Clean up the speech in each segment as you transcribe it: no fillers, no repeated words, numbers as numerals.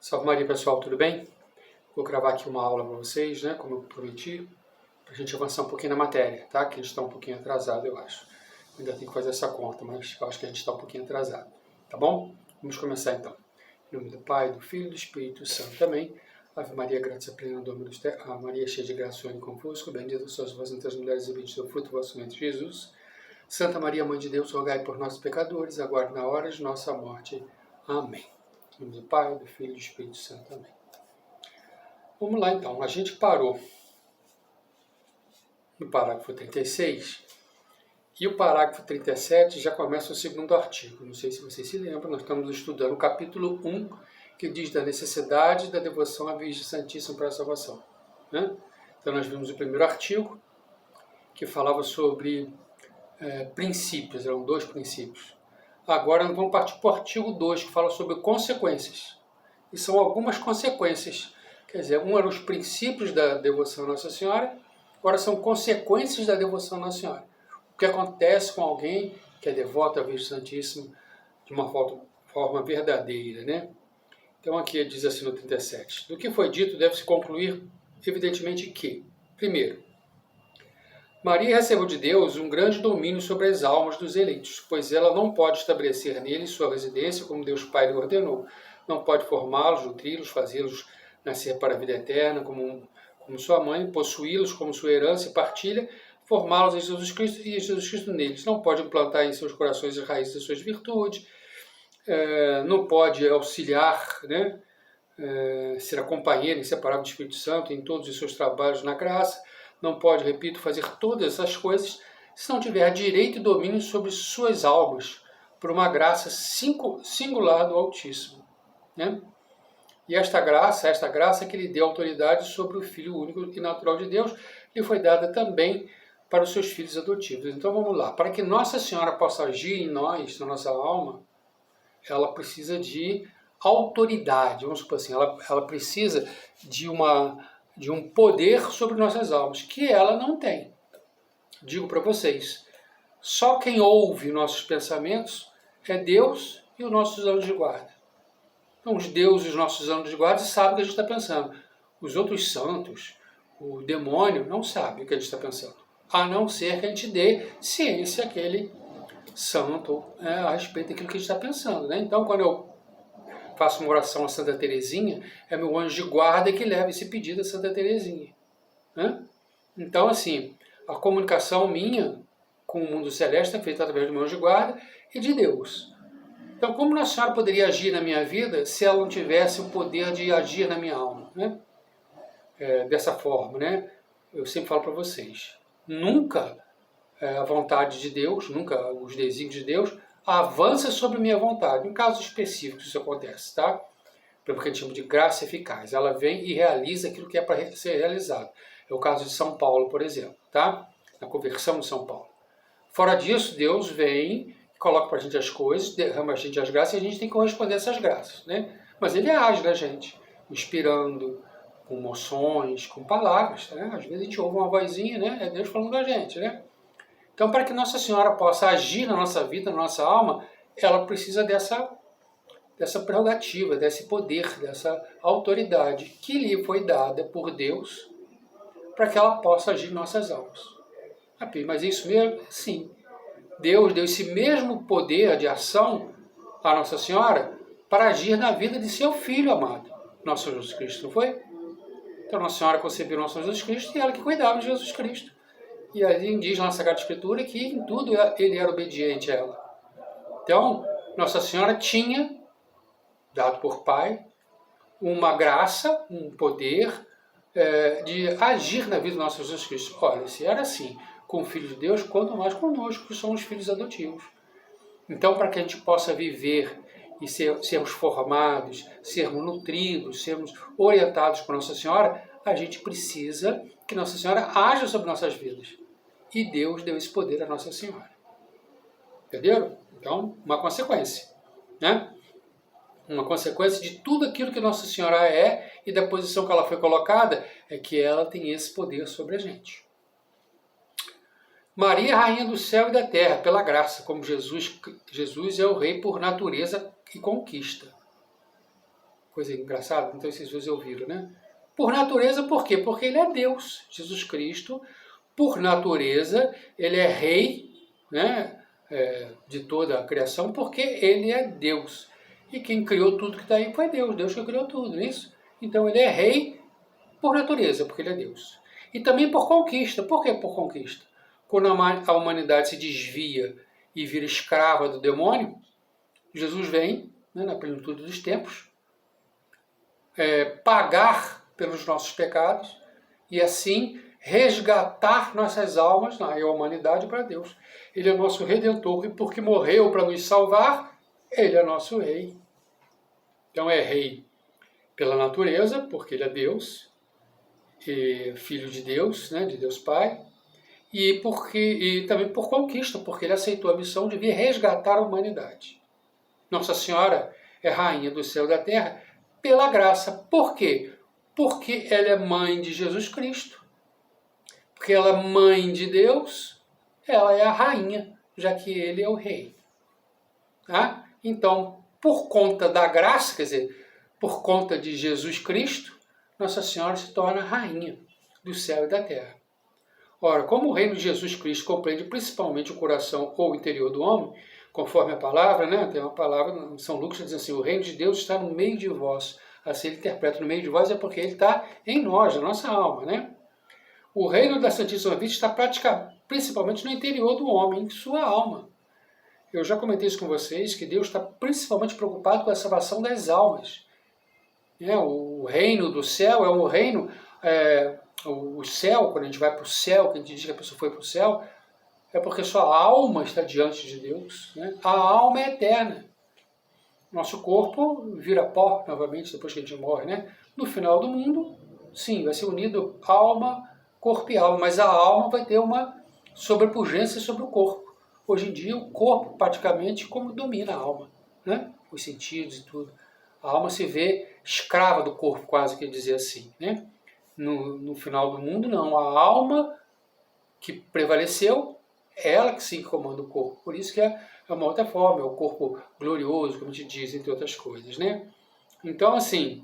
Salve Maria, pessoal, tudo bem? Vou gravar aqui uma aula para vocês, né, como eu prometi, para a gente avançar um pouquinho na matéria, tá? Que a gente está um pouquinho atrasado, eu acho. Ainda tem que fazer essa conta, mas eu acho que a gente está um pouquinho atrasado, tá bom? Vamos começar então. Em nome do Pai, do Filho e do Espírito Santo também. Ave Maria, graça plena, Dominus tecum, a Maria cheia de graça, o Senhor é convosco, bendita sois vós entre as mulheres e bendito é o fruto do vosso ventre, Jesus. Santa Maria, Mãe de Deus, rogai por nós pecadores, agora e na hora de nossa morte. Amém. Em nome do Pai, do Filho e do Espírito Santo também. Vamos lá então, a gente parou no parágrafo 36 e o parágrafo 37 já começa o segundo artigo. Não sei se vocês se lembram, nós estamos estudando o capítulo 1, que diz da necessidade da devoção à Virgem Santíssima para a salvação, né? Então nós vimos o primeiro artigo, que falava sobre princípios, eram 2 princípios. Agora nós vamos partir para o artigo 2, que fala sobre consequências. E são algumas consequências. Quer dizer, um eram os princípios da devoção à Nossa Senhora, agora são consequências da devoção à Nossa Senhora. O que acontece com alguém que é devoto à Virgem Santíssima de uma forma verdadeira, né? Então aqui diz assim no 37. Do que foi dito deve-se concluir, evidentemente, que, primeiro, Maria recebeu de Deus um grande domínio sobre as almas dos eleitos, pois ela não pode estabelecer neles sua residência como Deus Pai lhe ordenou. Não pode formá-los, nutri-los, fazê-los nascer para a vida eterna como sua mãe, possuí-los como sua herança e partilha, formá-los em Jesus Cristo e Jesus Cristo neles. Não pode implantar em seus corações as raízes das suas virtudes, não pode auxiliar, né, ser a companheira inseparável do Espírito Santo em todos os seus trabalhos na graça, não pode, repito, fazer todas essas coisas se não tiver direito e domínio sobre suas almas, por uma graça singular do Altíssimo, né? E esta graça que lhe deu autoridade sobre o Filho único e natural de Deus, lhe foi dada também para os seus filhos adotivos. Então vamos lá, para que Nossa Senhora possa agir em nós, na nossa alma, ela precisa de autoridade, vamos supor assim, ela precisa de um poder sobre nossas almas, que ela não tem. Digo para vocês, só quem ouve nossos pensamentos é Deus e os nossos anjos de guarda. Então, os deuses e os nossos anjos de guarda sabem o que a gente está pensando. Os outros santos, o demônio, não sabe o que a gente está pensando. A não ser que a gente dê ciência àquele santo a respeito daquilo que a gente está pensando, né? Então, quando eu faço uma oração a Santa Teresinha, é meu anjo de guarda que leva esse pedido a Santa Teresinha, né? Então, assim, a comunicação minha com o mundo celeste é feita através do meu anjo de guarda e de Deus. Então, como Nossa Senhora poderia agir na minha vida se ela não tivesse o poder de agir na minha alma, né? Dessa forma, né? Eu sempre falo para vocês, nunca a vontade de Deus, nunca os desígnios de Deus avança sobre minha vontade. Em casos específicos isso acontece, tá? Pelo que a gente chama de graça eficaz. Ela vem e realiza aquilo que é para ser realizado. É o caso de São Paulo, por exemplo, tá? Na conversão de São Paulo. Fora disso, Deus vem, coloca para a gente as coisas, derrama a gente as graças e a gente tem que corresponder a essas graças, né? Mas Ele age na gente, inspirando, com emoções, com palavras, né? Às vezes a gente ouve uma vozinha, né? É Deus falando com a gente, né? Então, para que Nossa Senhora possa agir na nossa vida, na nossa alma, ela precisa dessa prerrogativa, desse poder, dessa autoridade que lhe foi dada por Deus para que ela possa agir em nossas almas. Mas isso mesmo? Sim. Deus deu esse mesmo poder de ação à Nossa Senhora para agir na vida de seu Filho amado, nosso Jesus Cristo, não foi? Então Nossa Senhora concebeu nosso Jesus Cristo e ela que cuidava de Jesus Cristo. E ali diz na Sagrada Escritura que em tudo ele era obediente a ela. Então, Nossa Senhora tinha, dado por Pai, uma graça, um poder de agir na vida do nosso Jesus Cristo. Olha, se era assim com o Filho de Deus, quanto mais conosco, que somos filhos adotivos. Então, para que a gente possa viver e sermos formados, sermos nutridos, sermos orientados por Nossa Senhora, a gente precisa que Nossa Senhora haja sobre nossas vidas. E Deus deu esse poder a Nossa Senhora. Entenderam? Então, uma consequência, né? Uma consequência de tudo aquilo que Nossa Senhora é e da posição que ela foi colocada, é que ela tem esse poder sobre a gente. Maria, rainha do céu e da terra, pela graça, como Jesus é o rei por natureza e conquista. Coisa engraçada, não sei se vocês ouviram, né? Por natureza, por quê? Porque ele é Deus. Jesus Cristo, por natureza, ele é rei, né? De toda a criação, porque ele é Deus. E quem criou tudo que está aí foi Deus. Deus que criou tudo, não é isso? Então ele é rei por natureza, porque ele é Deus. E também por conquista. Por que por conquista? Quando a humanidade se desvia e vira escrava do demônio, Jesus vem, né, na plenitude dos tempos, pagar pelos nossos pecados e assim resgatar nossas almas, a humanidade, para Deus. Ele é nosso Redentor e porque morreu para nos salvar, ele é nosso Rei. Então é Rei pela natureza, porque ele é Deus, e Filho de Deus, né, de Deus Pai, e também por conquista, porque ele aceitou a missão de vir resgatar a humanidade. Nossa Senhora é Rainha do céu e da terra pela graça. Por quê? Porque ela é mãe de Jesus Cristo. Porque ela é mãe de Deus, ela é a rainha, já que ele é o rei. Tá? Então, por conta da graça, quer dizer, por conta de Jesus Cristo, Nossa Senhora se torna rainha do céu e da terra. Ora, como o reino de Jesus Cristo compreende principalmente o coração ou o interior do homem, conforme a palavra, né? Tem uma palavra em São Lucas que diz assim, o reino de Deus está no meio de vós. Assim ele interpreta no meio de vós é porque ele está em nós, na nossa alma, né? O reino da Santíssima Virgem está principalmente no interior do homem, em sua alma. Eu já comentei isso com vocês, que Deus está principalmente preocupado com a salvação das almas. O reino do céu é um reino, o céu, quando a gente vai para o céu, que a gente diz que a pessoa foi para o céu, é porque sua alma está diante de Deus. Né? A alma é eterna. Nosso corpo vira pó novamente depois que a gente morre. Né? No final do mundo, sim, vai ser unido alma, corpo e alma, mas a alma vai ter uma sobrepujância sobre o corpo. Hoje em dia, o corpo praticamente como domina a alma, né? Os sentidos e tudo. A alma se vê escrava do corpo, quase que dizer assim. Né? No final do mundo, não. A alma que prevaleceu, é ela que sim comanda o corpo. Por isso que é uma outra forma, é o corpo glorioso, como a gente diz, entre outras coisas. Né? Então, assim,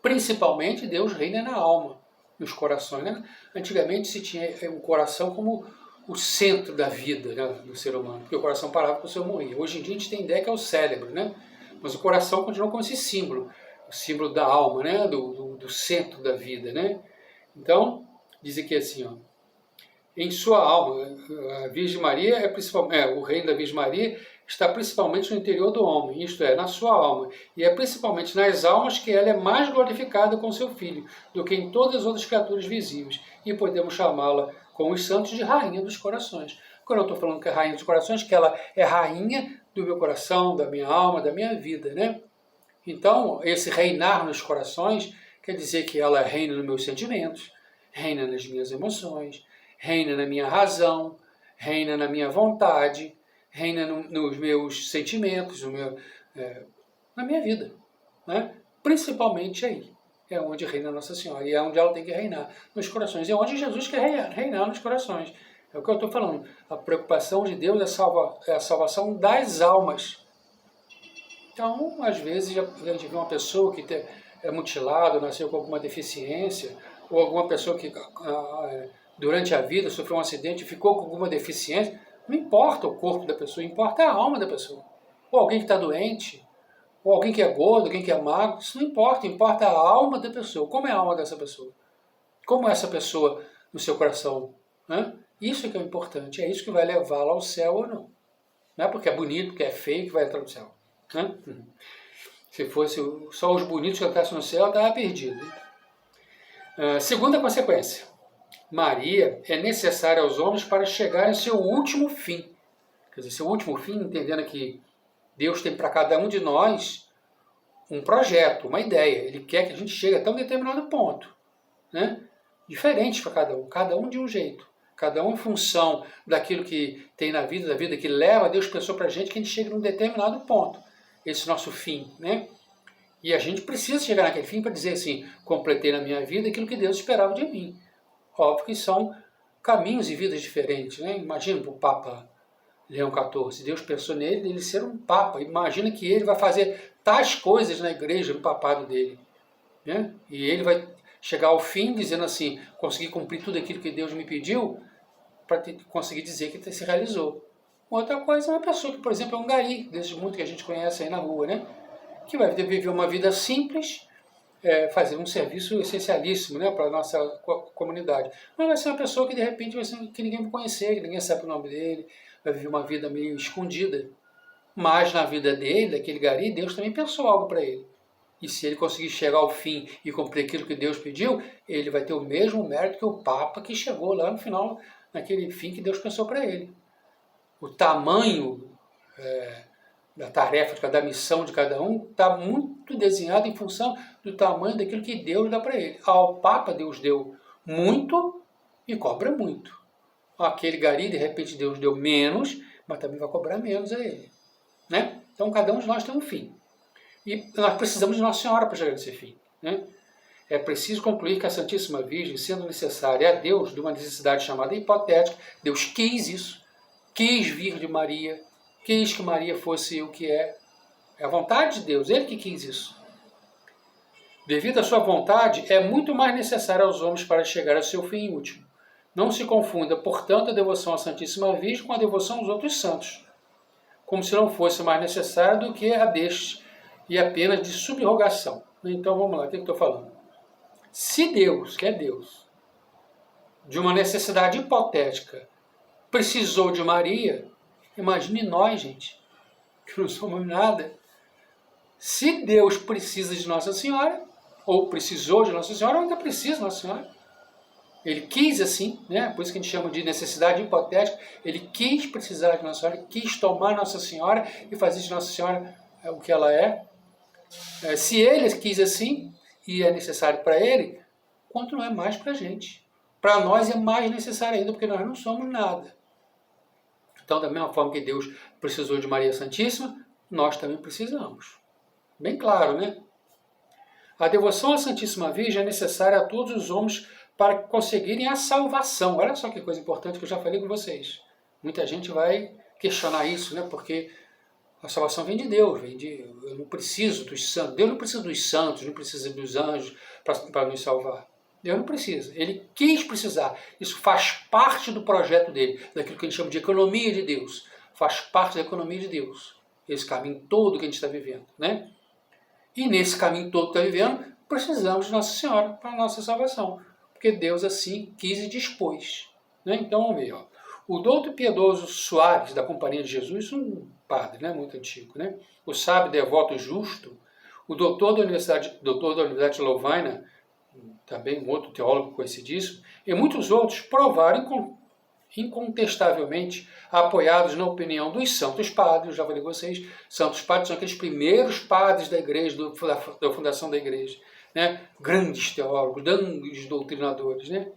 principalmente Deus reina na alma, nos corações. Né? Antigamente se tinha o coração como o centro da vida, né, do ser humano, porque o coração parava quando o ser morria. Hoje em dia a gente tem ideia que é o cérebro, né? Mas o coração continua como esse símbolo, o símbolo da alma, né? do centro da vida. Né? Então, diz aqui assim, ó, em sua alma, a Virgem Maria o reino da Virgem Maria está principalmente no interior do homem, isto é, na sua alma, e é principalmente nas almas que ela é mais glorificada com seu Filho, do que em todas as outras criaturas visíveis, e podemos chamá-la com os santos de Rainha dos Corações. Quando eu estou falando que é Rainha dos Corações, que ela é Rainha do meu coração, da minha alma, da minha vida, né? Então, esse reinar nos corações quer dizer que ela reina nos meus sentimentos, reina nas minhas emoções, reina na minha razão, reina na minha vontade, reina nos meus sentimentos, na minha vida. Né? Principalmente aí. É onde reina Nossa Senhora. E é onde ela tem que reinar, nos corações. É onde Jesus quer reinar nos corações. É o que eu estou falando. A preocupação de Deus é a salvação das almas. Então, às vezes, a gente vê uma pessoa que é mutilada, nasceu com alguma deficiência, ou alguma pessoa que durante a vida sofreu um acidente e ficou com alguma deficiência. Não importa o corpo da pessoa, importa a alma da pessoa. Ou alguém que está doente, ou alguém que é gordo, alguém que é magro, isso não importa, importa a alma da pessoa. Como é a alma dessa pessoa? Como é essa pessoa no seu coração? Né? Isso que é importante, é isso que vai levá-la ao céu ou não. Não é porque é bonito, porque é feio que vai entrar no céu. Né? Se fosse só os bonitos que entrassem no céu, estava perdido. Segunda consequência. Maria é necessária aos homens para chegar em seu último fim. Quer dizer, seu último fim, entendendo que Deus tem para cada um de nós um projeto, uma ideia. Ele quer que a gente chegue até um determinado ponto. Né? Diferente para cada um de um jeito. Cada um em função daquilo que tem na vida, da vida que leva, Deus pensou para a gente que a gente chegue num determinado ponto. Esse nosso fim. Né? E a gente precisa chegar naquele fim para dizer assim, completei na minha vida aquilo que Deus esperava de mim. Óbvio que são caminhos e vidas diferentes. Né? Imagina para o Papa Leão XIV. Deus pensou nele, ele ser um papa. Imagina que ele vai fazer tais coisas na igreja, no papado dele. Né? E ele vai chegar ao fim dizendo assim, consegui cumprir tudo aquilo que Deus me pediu, para conseguir dizer que se realizou. Outra coisa é uma pessoa que, por exemplo, é um gari, desses muitos que a gente conhece aí na rua, né? Que vai viver uma vida simples, fazer um serviço essencialíssimo, né, para a nossa comunidade. Mas vai ser uma pessoa que de repente vai ser, que ninguém vai conhecer, que ninguém sabe o nome dele, vai viver uma vida meio escondida. Mas na vida dele, daquele gari, Deus também pensou algo para ele. E se ele conseguir chegar ao fim e cumprir aquilo que Deus pediu, ele vai ter o mesmo mérito que o Papa que chegou lá no final, naquele fim que Deus pensou para ele. O tamanho da tarefa, da missão de cada um, está muito desenhado em função do tamanho daquilo que Deus dá para ele. Ao Papa, Deus deu muito e cobra muito. Aquele gari, de repente, Deus deu menos, mas também vai cobrar menos a ele. Né? Então, cada um de nós tem um fim. E nós precisamos de Nossa Senhora para chegar nesse fim. Né? É preciso concluir que a Santíssima Virgem, sendo necessária a Deus de uma necessidade chamada hipotética, Deus quis isso, quis vir de Maria, quis que Maria fosse o que é. É a vontade de Deus, Ele que quis isso. Devido à sua vontade, é muito mais necessário aos homens para chegar ao seu fim último. Não se confunda, portanto, a devoção à Santíssima Virgem com a devoção aos outros santos, como se não fosse mais necessária do que a destes, e apenas de subrogação. Então vamos lá, o que eu estou falando? Se Deus, que é Deus, de uma necessidade hipotética, precisou de Maria, imagine nós, gente, que não somos nada. Se Deus precisa de Nossa Senhora, ou precisou de Nossa Senhora, ou ainda precisa de Nossa Senhora. Ele quis assim, né? Por isso que a gente chama de necessidade hipotética. Ele quis precisar de Nossa Senhora, quis tomar Nossa Senhora e fazer de Nossa Senhora o que ela é. Se ele quis assim, e é necessário para ele, quanto não é mais para a gente. Para nós é mais necessário ainda, porque nós não somos nada. Então, da mesma forma que Deus precisou de Maria Santíssima, nós também precisamos. Bem claro, né? A devoção à Santíssima Virgem é necessária a todos os homens para conseguirem a salvação. Olha só que coisa importante que eu já falei com vocês. Muita gente vai questionar isso, né? Porque a salvação vem de Deus, eu não preciso dos santos. Deus não precisa dos santos, não precisa dos anjos para nos salvar. Deus não precisa. Ele quis precisar. Isso faz parte do projeto dele, daquilo que a gente chama de economia de Deus. Faz parte da economia de Deus. Esse caminho todo que a gente está vivendo, né? E nesse caminho todo que está vivendo, precisamos de Nossa Senhora para a nossa salvação. Porque Deus assim quis e dispôs. Né? Então vamos ver. Ó. O douto Piedoso Soares, da Companhia de Jesus, um padre, né, muito antigo, né? O sábio devoto justo, o doutor da Universidade de Lovaina, também um outro teólogo conhecidíssimo, e muitos outros provaram incontestavelmente, apoiados na opinião dos santos padres. Eu já falei com vocês, santos padres são aqueles primeiros padres da igreja, da fundação da igreja, né? Grandes teólogos, grandes doutrinadores, né?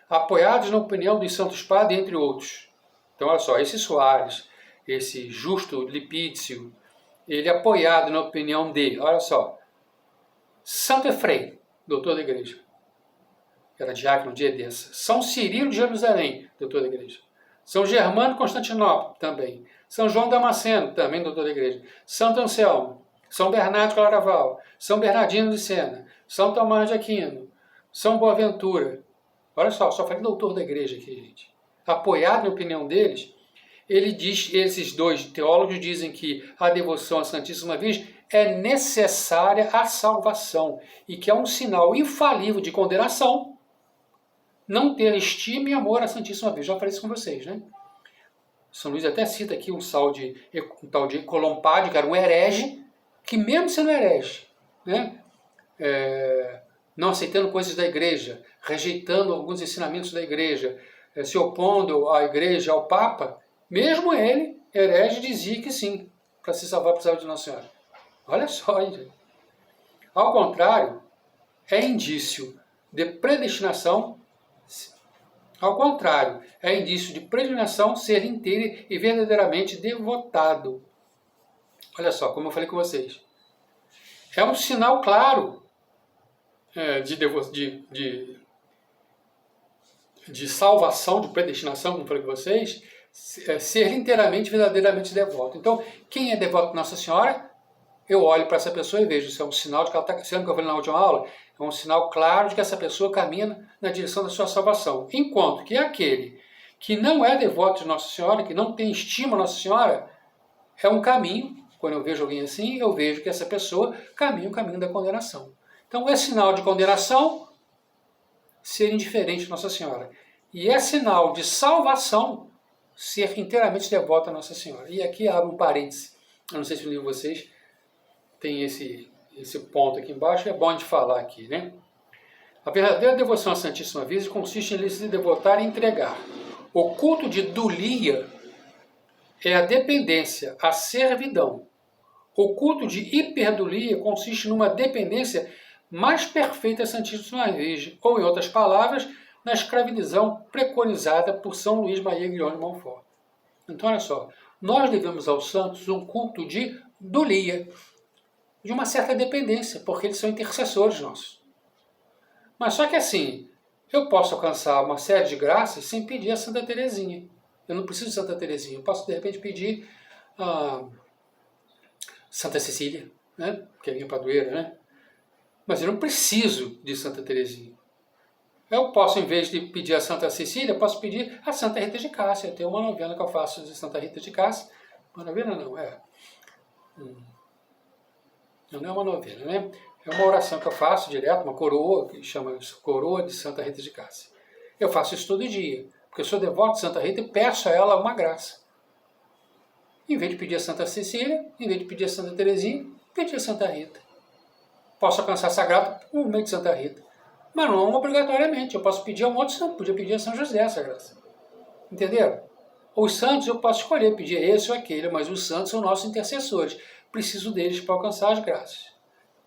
Apoiados na opinião dos santos padres, entre outros. Então, olha só, esse Soares, esse Justo Lipício, ele é apoiado na opinião dele, olha só, Santo Efrem, doutor da igreja, era diácono de Edessa, São Cirilo de Jerusalém, doutor da igreja, São Germano de Constantinopla, também, São João Damasceno, também doutor da igreja, Santo Anselmo, São Bernardo de Claraval, São Bernardino de Sena, São Tomás de Aquino, São Boaventura. Olha só falei doutor da igreja aqui, gente. Apoiado na opinião deles, esses dois teólogos dizem que a devoção à Santíssima Virgem é necessária à salvação e que é um sinal infalível de condenação não ter estima e amor à Santíssima Virgem. Já falei isso com vocês, né? São Luís até cita aqui um tal de Colompádio, que era um herege, que mesmo sendo herege, né? Não aceitando coisas da igreja, rejeitando alguns ensinamentos da igreja, se opondo à igreja, ao Papa, mesmo ele, herege, dizia que sim, para se salvar precisava de Nossa Senhora. Olha só, gente. Ao contrário, é indício de predestinação. Ao contrário, é indício de predestinação ser inteiro e verdadeiramente devotado. Olha só, como eu falei com vocês. É um sinal claro de salvação, de predestinação, como eu falei com vocês, ser inteiramente, verdadeiramente devoto. Então, quem é devoto de Nossa Senhora, eu olho para essa pessoa e vejo, isso é um sinal de que ela está, lembra que eu falei na última aula? É um sinal claro de que essa pessoa caminha na direção da sua salvação. Enquanto que aquele que não é devoto de Nossa Senhora, que não tem estima a Nossa Senhora, é um caminho, quando eu vejo alguém assim, eu vejo que essa pessoa caminha o caminho da condenação. Então é sinal de condenação ser indiferente a Nossa Senhora. E é sinal de salvação ser inteiramente devoto a Nossa Senhora. E aqui abre um parêntese. Eu não sei se no livro de vocês tem esse ponto aqui embaixo, é bom de falar aqui, né? A verdadeira devoção à Santíssima Virgem consiste em se devotar e entregar. O culto de dulia é a dependência, a servidão. O culto de hiperdulia consiste numa dependência mais perfeita à Santíssima Virgem, ou, em outras palavras, na escravidão preconizada por São Luís Maria Guilhom de Montfort. Então, olha só, nós devemos aos santos um culto de dulia, de uma certa dependência, porque eles são intercessores nossos. Mas só que assim, eu posso alcançar uma série de graças sem pedir a Santa Teresinha. Eu não preciso de Santa Teresinha, eu posso de repente pedir a Santa Cecília, né? Que é minha padroeira, né? Mas eu não preciso de Santa Teresinha. Eu posso, em vez de pedir a Santa Cecília, posso pedir a Santa Rita de Cássia. Tem uma novena que eu faço de Santa Rita de Cássia. Uma novena não, não é uma novena, né? É uma oração que eu faço direto, uma coroa, que chama Coroa de Santa Rita de Cássia. Eu faço isso todo dia, porque eu sou devoto de Santa Rita e peço a ela uma graça. Em vez de pedir a Santa Cecília, em vez de pedir a Santa Teresinha, pedir a Santa Rita. Posso alcançar essa graça por meio de Santa Rita. Mas não obrigatoriamente. Eu posso pedir a um outro santo, podia pedir a São José essa graça. Entenderam? Os santos eu posso escolher, pedir esse ou aquele, mas os santos são nossos intercessores. Preciso deles para alcançar as graças.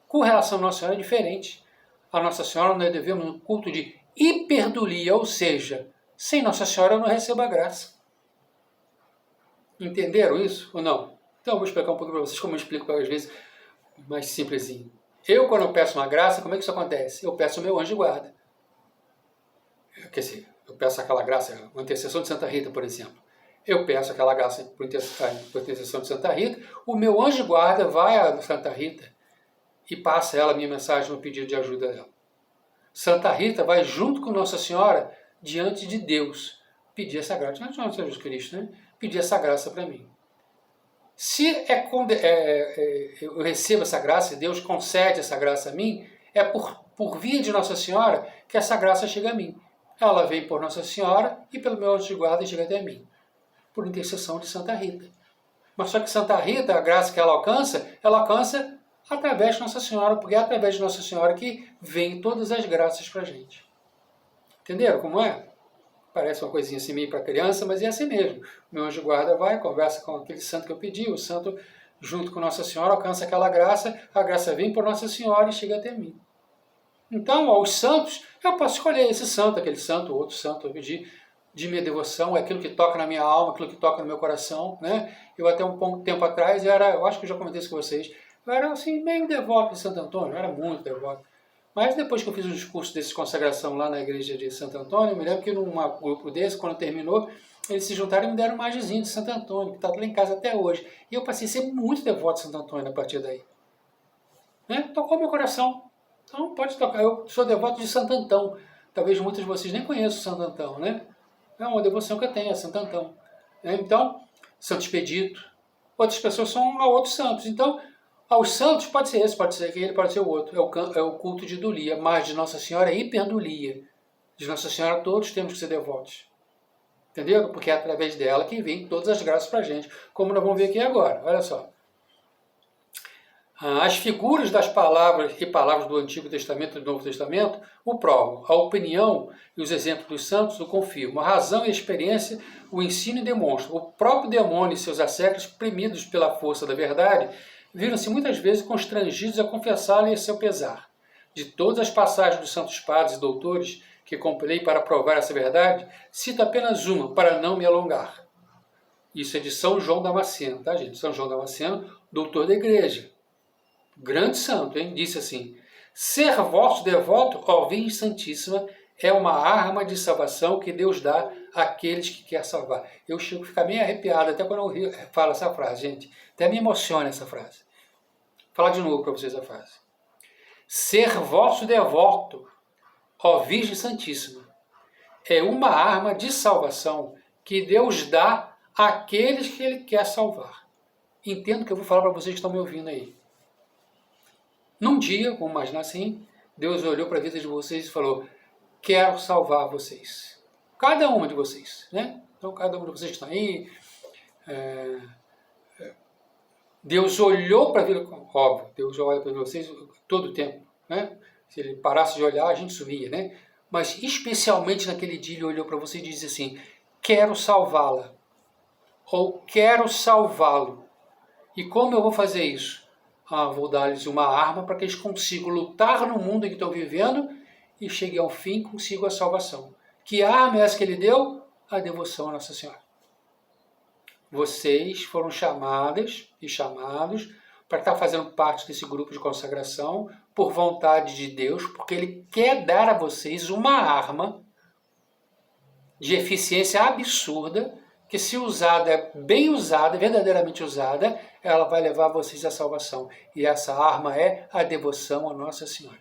Com relação à Nossa Senhora é diferente. A Nossa Senhora nós devemos um culto de hiperdulia, ou seja, sem Nossa Senhora eu não recebo a graça. Entenderam isso ou não? Então eu vou explicar um pouco para vocês como eu explico às vezes mais simplesinho. Eu, quando eu peço uma graça, como é que isso acontece? Eu peço o meu anjo de guarda. Quer dizer, eu peço aquela graça, uma intercessão de Santa Rita, por exemplo. Eu peço aquela graça por intercessão de Santa Rita, o meu anjo de guarda vai a Santa Rita e passa ela a minha mensagem no pedido de ajuda dela. Santa Rita vai junto com Nossa Senhora diante de Deus pedir essa graça, diante de Nosso Senhor Jesus Cristo, né? Pedir essa graça para mim. Se eu recebo essa graça e Deus concede essa graça a mim, é por via de Nossa Senhora que essa graça chega a mim. Ela vem por Nossa Senhora e pelo meu anjo de guarda chega até mim, por intercessão de Santa Rita. Mas só que Santa Rita, a graça que ela alcança através de Nossa Senhora, porque é através de Nossa Senhora que vem todas as graças para a gente. Entenderam como é? Parece uma coisinha assim meio para criança, mas é assim mesmo. O meu anjo de guarda vai, conversa com aquele santo que eu pedi, o santo, junto com Nossa Senhora, alcança aquela graça, a graça vem por Nossa Senhora e chega até mim. Então, aos santos, eu posso escolher esse santo, aquele santo, outro santo, eu pedi de minha devoção, é aquilo que toca na minha alma, aquilo que toca no meu coração, né? Eu até um pouco tempo atrás, eu acho que eu já comentei isso com vocês, eu era assim, meio devoto de Santo Antônio, eu era muito devoto. Mas depois que eu fiz um discurso desse de consagração lá na igreja de Santo Antônio, eu me lembro que num grupo desse, quando terminou, eles se juntaram e me deram um imagenzinho de Santo Antônio, que está lá em casa até hoje. E eu passei a ser muito devoto de Santo Antônio a partir daí. Né? Tocou meu coração. Então pode tocar. Eu sou devoto de Santo Antão. Talvez muitos de vocês nem conheçam Santo Antão, né? É uma devoção que eu tenho, é Santo Antão. Né? Então, Santo Expedito. Outras pessoas são a outros santos. Então, aos santos pode ser esse, pode ser aquele, pode ser o outro. É o culto de dulia, mas de Nossa Senhora é hiperdulia. De Nossa Senhora todos temos que ser devotos. Entendeu? Porque é através dela que vem todas as graças para a gente. Como nós vamos ver aqui agora. Olha só. As figuras das palavras e palavras do Antigo Testamento e do Novo Testamento o provam. A opinião e os exemplos dos santos o confirmam. A razão e a experiência o ensino e demonstram. O próprio demônio e seus assédios, premidos pela força da verdade, viram-se muitas vezes constrangidos a confessá-lo a seu pesar. De todas as passagens dos santos padres e doutores que compilei para provar essa verdade, cito apenas uma, para não me alongar. Isso é de São João Damasceno, tá, gente? São João Damasceno, doutor da igreja. Grande santo, hein? Disse assim: ser vosso devoto, ó Virgem Santíssima, é uma arma de salvação que Deus dá àqueles que quer salvar. Eu chego a ficar meio arrepiado até quando eu falo essa frase, gente. Até me emociona essa frase. Vou falar de novo para vocês a frase. Ser vosso devoto, ó Virgem Santíssima, é uma arma de salvação que Deus dá àqueles que Ele quer salvar. Entendo que eu vou falar para vocês que estão me ouvindo aí. Num dia, vamos imaginar assim, Deus olhou para a vida de vocês e falou: quero salvar vocês. Cada uma de vocês, né? Então, cada um de vocês que está aí, Deus olhou para a vida, óbvio, Deus olha para vocês todo o tempo, né? Se Ele parasse de olhar, a gente sumia, né? Mas especialmente naquele dia Ele olhou para você e disse assim: quero salvá-la, ou quero salvá-lo. E como eu vou fazer isso? Vou dar-lhes uma arma para que eles consigam lutar no mundo em que estão vivendo e cheguem ao fim e consigam a salvação. Que arma é essa que Ele deu? A devoção a Nossa Senhora. Vocês foram chamadas e chamados para estar fazendo parte desse grupo de consagração por vontade de Deus, porque Ele quer dar a vocês uma arma de eficiência absurda, que se usada, bem usada, verdadeiramente usada, ela vai levar vocês à salvação. E essa arma é a devoção a Nossa Senhora.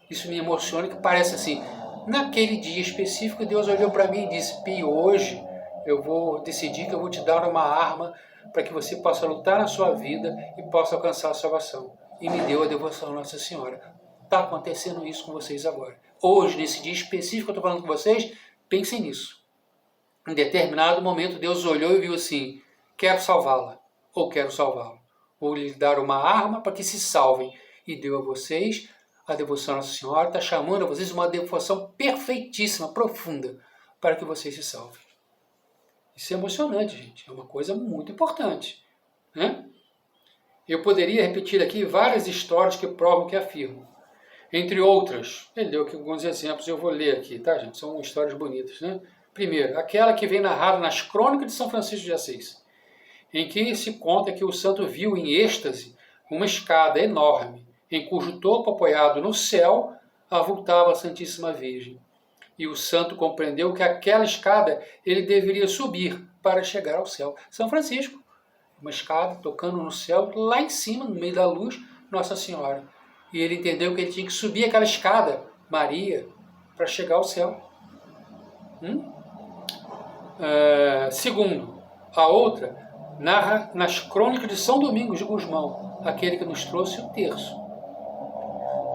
Isso me emociona, que parece assim, naquele dia específico, Deus olhou para mim e disse: Pio, hoje eu vou decidir que eu vou te dar uma arma para que você possa lutar na sua vida e possa alcançar a salvação. E me deu a devoção a Nossa Senhora. Está acontecendo isso com vocês agora. Hoje, nesse dia específico que eu estou falando com vocês, pensem nisso. Em determinado momento, Deus olhou e viu assim: quero salvá-la, ou quero salvá-lo. Vou lhe dar uma arma para que se salvem. E deu a vocês a devoção a Nossa Senhora, está chamando a vocês uma devoção perfeitíssima, profunda, para que vocês se salvem. Isso é emocionante, gente. É uma coisa muito importante, né? Eu poderia repetir aqui várias histórias que provam que afirmo. Entre outras, ele deu aqui alguns exemplos, eu vou ler aqui, tá, gente? São histórias bonitas, né? Primeiro, aquela que vem narrada nas Crônicas de São Francisco de Assis, em que se conta que o santo viu em êxtase uma escada enorme, em cujo topo, apoiado no céu, avultava a Santíssima Virgem. E o santo compreendeu que aquela escada ele deveria subir para chegar ao céu. São Francisco, uma escada tocando no céu, lá em cima, no meio da luz, Nossa Senhora. E ele entendeu que ele tinha que subir aquela escada, Maria, para chegar ao céu. Segundo, a outra narra nas Crônicas de São Domingos de Gusmão, aquele que nos trouxe o terço.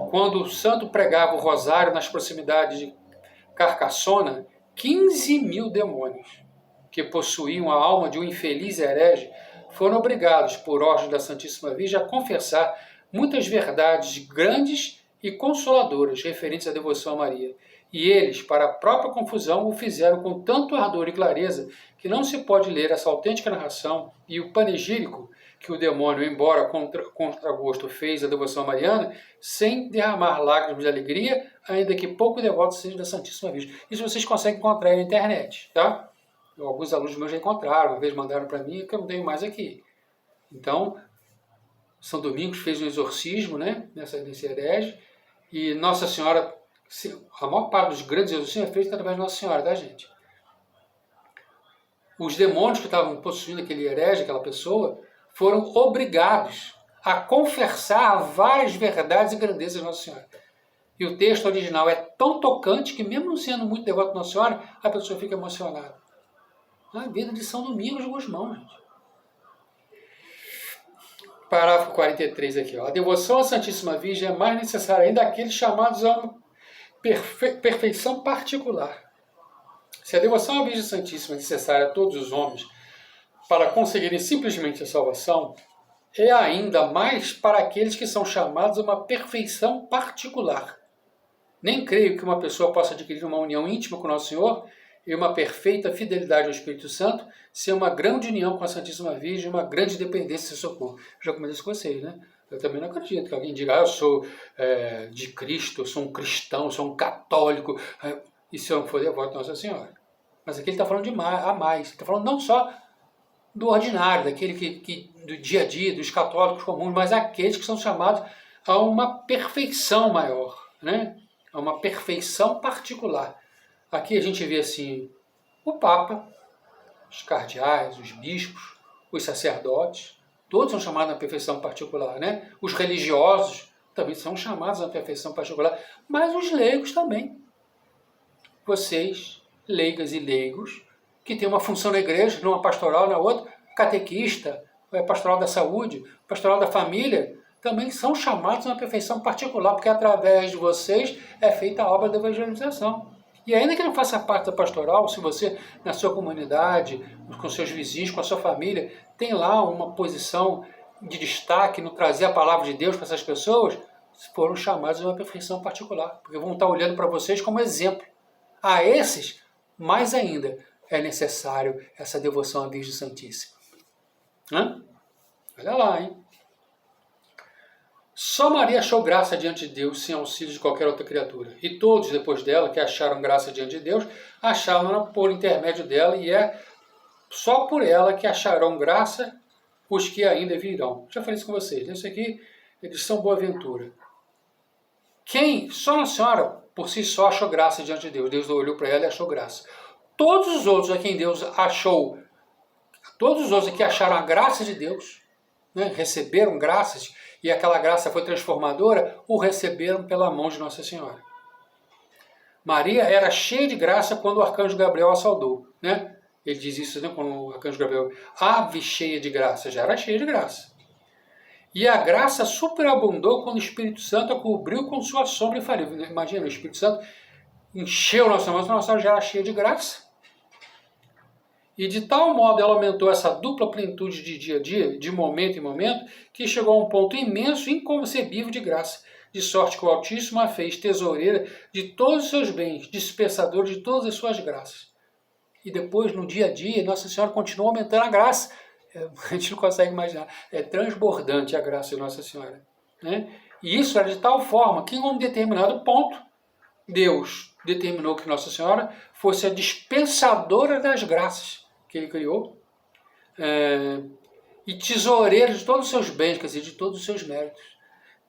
Quando o santo pregava o rosário nas proximidades de Carcassona, 15.000 demônios, que possuíam a alma de um infeliz herege, foram obrigados, por ordem da Santíssima Virgem, a confessar muitas verdades grandes e consoladoras referentes à devoção a Maria. E eles, para a própria confusão, o fizeram com tanto ardor e clareza que não se pode ler essa autêntica narração e o panegírico que o demônio, embora contra gosto, fez a devoção mariana, sem derramar lágrimas de alegria, ainda que pouco devoto seja da Santíssima Virgem. Isso vocês conseguem encontrar aí na internet, tá? Alguns alunos meus já encontraram, uma vez mandaram para mim, que eu não tenho mais aqui. Então, São Domingos fez um exorcismo, né, nesse herege, e Nossa Senhora, a maior parte dos grandes exorcismos é feito através de Nossa Senhora, tá, gente? Os demônios que estavam possuindo aquele herege, aquela pessoa, foram obrigados a confessar várias verdades e grandezas de Nossa Senhora. E o texto original é tão tocante que, mesmo não sendo muito devoto de Nossa Senhora, a pessoa fica emocionada. A vida de São Domingos de Gusmão, gente. Parágrafo 43 aqui. Ó. A devoção à Santíssima Virgem é mais necessária ainda àqueles chamados a uma perfeição particular. Se a devoção à Virgem Santíssima é necessária a todos os homens para conseguirem simplesmente a salvação, é ainda mais para aqueles que são chamados a uma perfeição particular. Nem creio que uma pessoa possa adquirir uma união íntima com Nosso Senhor e uma perfeita fidelidade ao Espírito Santo sem uma grande união com a Santíssima Virgem e uma grande dependência de socorro. Já comentei isso com vocês, né? Eu também não acredito que alguém diga: eu sou de Cristo, eu sou um cristão, eu sou um católico, e se eu não for devoto de Nossa Senhora. Mas aqui ele está falando de a mais. Ele está falando não só do ordinário, daquele que do dia a dia, dos católicos comuns, mas aqueles que são chamados a uma perfeição maior, né? a uma perfeição particular. Aqui a gente vê assim, o Papa, os cardeais, os bispos, os sacerdotes, todos são chamados à perfeição particular, né? Os religiosos também são chamados à perfeição particular, mas os leigos também. Vocês, leigas e leigos, que têm uma função na igreja, numa pastoral, na outra, catequista, pastoral da saúde, pastoral da família, também são chamados a uma perfeição particular, porque através de vocês é feita a obra da evangelização. E ainda que não faça parte da pastoral, se você, na sua comunidade, com seus vizinhos, com a sua família, tem lá uma posição de destaque no trazer a palavra de Deus para essas pessoas, foram chamados a uma perfeição particular, porque vão estar olhando para vocês como exemplo. A esses, mais ainda, é necessário essa devoção à Virgem Santíssima. Olha lá, hein? Só Maria achou graça diante de Deus sem auxílio de qualquer outra criatura. E todos, depois dela, que acharam graça diante de Deus, acharam-na por intermédio dela, e é só por ela que acharão graça os que ainda virão. Já falei isso com vocês. Isso aqui é de São Boaventura. Só a Senhora, por si só, achou graça diante de Deus. Deus olhou para ela e achou graça. Todos os outros a quem Deus achou, todos os outros que acharam a graça de Deus, né, receberam graças, e aquela graça foi transformadora, o receberam pela mão de Nossa Senhora. Maria era cheia de graça quando o arcanjo Gabriel a saudou. Né? Ele diz isso, né, quando o arcanjo Gabriel, ave cheia de graça, já era cheia de graça. E a graça superabundou quando o Espírito Santo a cobriu com sua sombra infalível. Imagina, o Espírito Santo encheu Nossa Senhora já era cheia de graça. E de tal modo ela aumentou essa dupla plenitude de dia a dia, de momento em momento, que chegou a um ponto imenso, inconcebível de graça, de sorte que o Altíssimo a fez tesoureira de todos os seus bens, dispensadora de todas as suas graças. E depois, no dia a dia, Nossa Senhora continua aumentando a graça. A gente não consegue imaginar. É transbordante a graça de Nossa Senhora. Né? E isso era de tal forma que, em um determinado ponto, Deus determinou que Nossa Senhora fosse a dispensadora das graças que Ele criou, e tesoureira de todos os seus bens, quer dizer, de todos os seus méritos.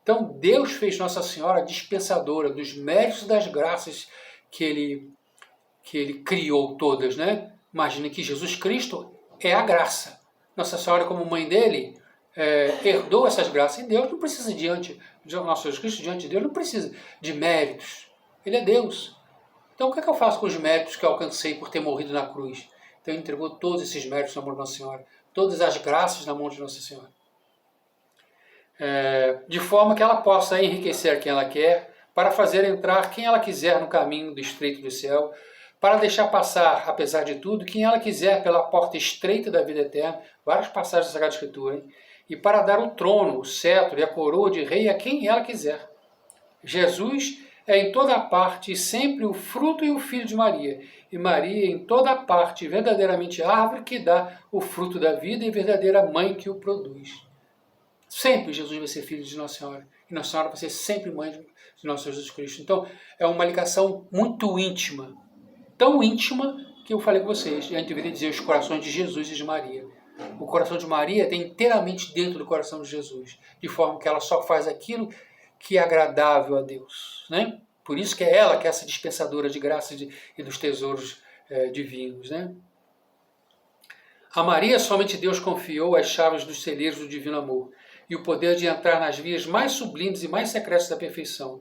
Então, Deus fez Nossa Senhora dispensadora dos méritos e das graças que Ele criou todas. Né? Imagina que Jesus Cristo é a graça. Nossa Senhora, como mãe dele, herdou essas graças. E Deus não precisa Nosso Jesus Cristo, diante de Deus, não precisa de méritos. Ele é Deus. Então, o que é que eu faço com os méritos que eu alcancei por ter morrido na cruz? Então, Ele entregou todos esses méritos na mão de Nossa Senhora. Todas as graças na mão de Nossa Senhora. De forma que ela possa enriquecer quem ela quer, para fazer entrar quem ela quiser no caminho do estreito do céu, para deixar passar, apesar de tudo, quem ela quiser pela porta estreita da vida eterna, várias passagens da Sagrada Escritura, hein? E para dar o trono, o cetro e a coroa de rei a quem ela quiser. Jesus é em toda parte e sempre o fruto e o filho de Maria, e Maria em toda parte verdadeiramente árvore que dá o fruto da vida e verdadeira mãe que o produz. Sempre Jesus vai ser filho de Nossa Senhora, e Nossa Senhora vai ser sempre mãe de nosso Jesus Cristo. Então, é uma ligação muito íntima, tão íntima que eu falei com vocês, a gente deveria dizer os corações de Jesus e de Maria. O coração de Maria tem inteiramente dentro do coração de Jesus, de forma que ela só faz aquilo que é agradável a Deus. Né? Por isso que é ela que é essa dispensadora de graças e dos tesouros divinos. Né? A Maria somente Deus confiou as chaves dos celeiros do divino amor e o poder de entrar nas vias mais sublimes e mais secretas da perfeição,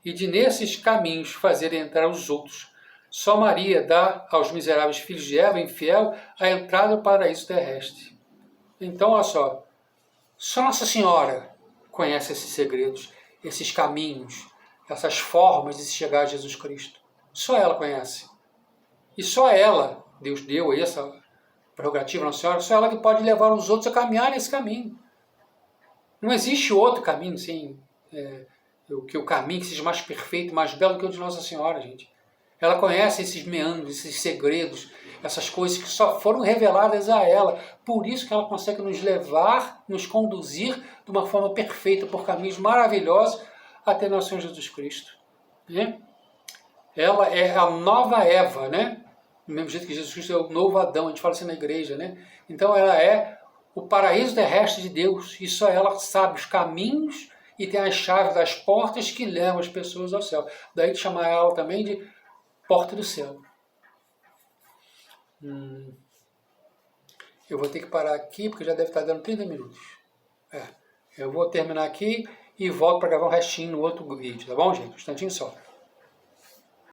e de nesses caminhos fazer entrar os outros. Só Maria dá aos miseráveis filhos de Eva, infiel, a entrada ao paraíso terrestre. Então, olha só Nossa Senhora conhece esses segredos, esses caminhos, essas formas de se chegar a Jesus Cristo. Só ela conhece. E só ela, Deus deu essa prerrogativa a Nossa Senhora, só ela que pode levar os outros a caminhar nesse caminho. Não existe outro caminho, sim, que o caminho que seja mais perfeito, mais belo que o de Nossa Senhora, gente. Ela conhece esses meandros, esses segredos, essas coisas que só foram reveladas a ela. Por isso que ela consegue nos levar, nos conduzir de uma forma perfeita por caminhos maravilhosos até nosso Senhor Jesus Cristo. Né? Ela é a nova Eva, né? Do mesmo jeito que Jesus Cristo é o novo Adão, a gente fala assim na igreja, né? Então ela é o paraíso terrestre de Deus, e só ela sabe os caminhos e tem as chaves das portas que levam as pessoas ao céu. Daí de chamar ela também de porta do céu. Eu vou ter que parar aqui, porque já deve estar dando 30 minutos. Eu vou terminar aqui e volto para gravar um restinho no outro vídeo, tá bom, gente? Um instantinho só.